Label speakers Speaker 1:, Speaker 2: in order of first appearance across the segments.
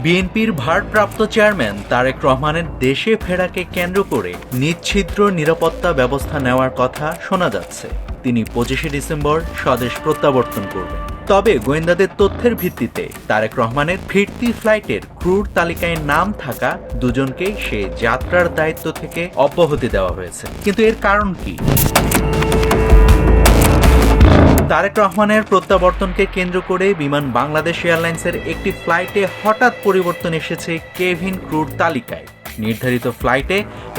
Speaker 1: বিএনপির ভারপ্রাপ্ত চেয়ারম্যান তারেক রহমানের দেশে ফেরাকে কেন্দ্র করে নিশ্ছিদ্র নিরাপত্তা ব্যবস্থা নেওয়ার কথা শোনা যাচ্ছে। তিনি 25শে ডিসেম্বর স্বদেশ প্রত্যাবর্তন করবেন। তবে গোয়েন্দাদের তথ্যের ভিত্তিতে তারেক রহমানের ফিরতি ফ্লাইটের ক্রুর তালিকায় নাম থাকা দুজনকেই সে যাত্রার দায়িত্ব থেকে অব্যাহতি দেওয়া হয়েছে। কিন্তু এর কারণ কি? তারেক রহমানের প্রত্যাবর্তনকে কেন্দ্র করে বিমান বাংলাদেশ এয়ারলাইন্সের একটি ফ্লাইটে হঠাৎ পরিবর্তন এসেছে কেভিন ক্রুর তালিকায়। নির্ধারিত ফ্লাইটে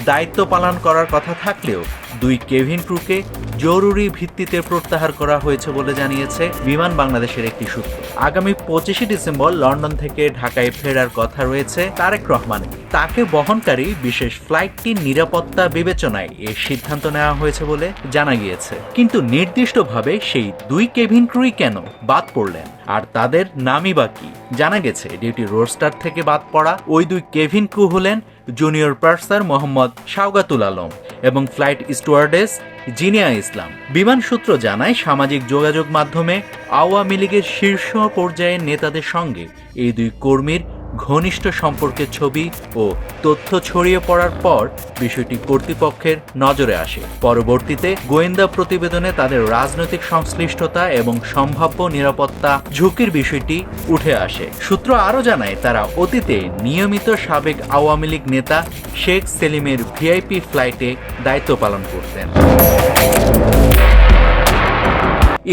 Speaker 1: দায়িত্ব পালন করার কথা থাকলেও দুই কেভিন ক্রুকে জরুরি ভিত্তিতে প্রত্যাহার করা হয়েছে বলে জানিয়েছে বিমান বাংলাদেশের একটি সূত্র। আগামী 25শে ডিসেম্বর লন্ডন থেকে ঢাকায় ফেরার কথা রয়েছে তারেক রহমানের। তাকে বহনকারী বিশেষ ফ্লাইটটির নিরাপত্তা বিবেচনায় এর সিদ্ধান্ত নেওয়া হয়েছে বলে জানা গিয়েছে। কিন্তু নির্দিষ্টভাবে সেই দুই কেভিন ক্রুই কেন বাদ পড়লেন, আর তাদের নামই বা কি? জানা গেছে ডিউটি রোস্টার থেকে বাদ পড়া ওই দুই কেভিন ক্রু হলেন জুনিয়র পার্সার মোহাম্মদ শাওগাতুল আলম এবং ফ্লাইট স্টুয়ার্ডেস জিনিয়া ইসলাম। বিমান সূত্র জানায়, সামাজিক যোগাযোগ মাধ্যমে আওয়ামী লীগের শীর্ষ পর্যায়ের নেতাদের সঙ্গে এই দুই কর্মীর ঘনিষ্ঠ সম্পর্কের ছবি ও তথ্য ছড়িয়ে পড়ার পর বিষয়টি কর্তৃপক্ষের নজরে আসে। পরবর্তীতে গোয়েন্দা প্রতিবেদনে তাদের রাজনৈতিক সংশ্লিষ্টতা এবং সম্ভাব্য নিরাপত্তা ঝুঁকির বিষয়টি উঠে আসে। সূত্র আরও জানায়, তারা অতীতে নিয়মিত সাবেক আওয়ামী লীগ নেতা শেখ সেলিমের ভিআইপি ফ্লাইটে দায়িত্ব পালন করতেন।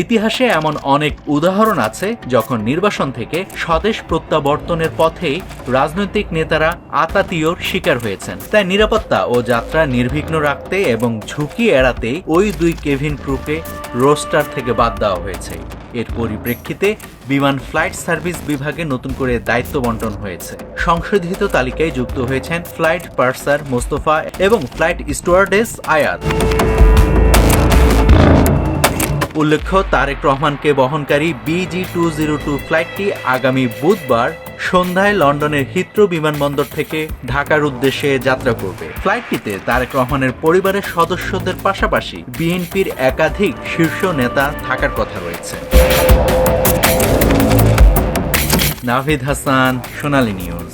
Speaker 1: ইতিহাসে এমন অনেক উদাহরণ আছে যখন নির্বাসন থেকে স্বদেশ প্রত্যাবর্তনের পথেই রাজনৈতিক নেতারা আতাতীয়র শিকার হয়েছেন। তাই নিরাপত্তা ও যাত্রা নির্বিঘ্ন রাখতে এবং ঝুঁকি এড়াতেই ওই দুই কেভিন ক্রুকে রোস্টার থেকে বাদ দেওয়া হয়েছে। এর পরিপ্রেক্ষিতে বিমান ফ্লাইট সার্ভিস বিভাগে নতুন করে দায়িত্ব বন্টন হয়েছে। সংশোধিত তালিকায় যুক্ত হয়েছেন ফ্লাইট পার্সার মোস্তফা এবং ফ্লাইট স্টুয়ার্ডেস আয়াত। উল্লেখ্য, তারেক রহমানকে বহনকারী BG202 ফ্লাইটটি আগামী বুধবার সন্ধ্যায় লন্ডনের হিথ্রো বিমানবন্দর থেকে ঢাকার উদ্দেশ্যে যাত্রা করবে। ফ্লাইটটিতে তারেক রহমানের পরিবারের সদস্যদের পাশাপাশি বিএনপির একাধিক শীর্ষ নেতা থাকার কথা রয়েছে। নাভিদ হাসান, সোনালী নিউজ।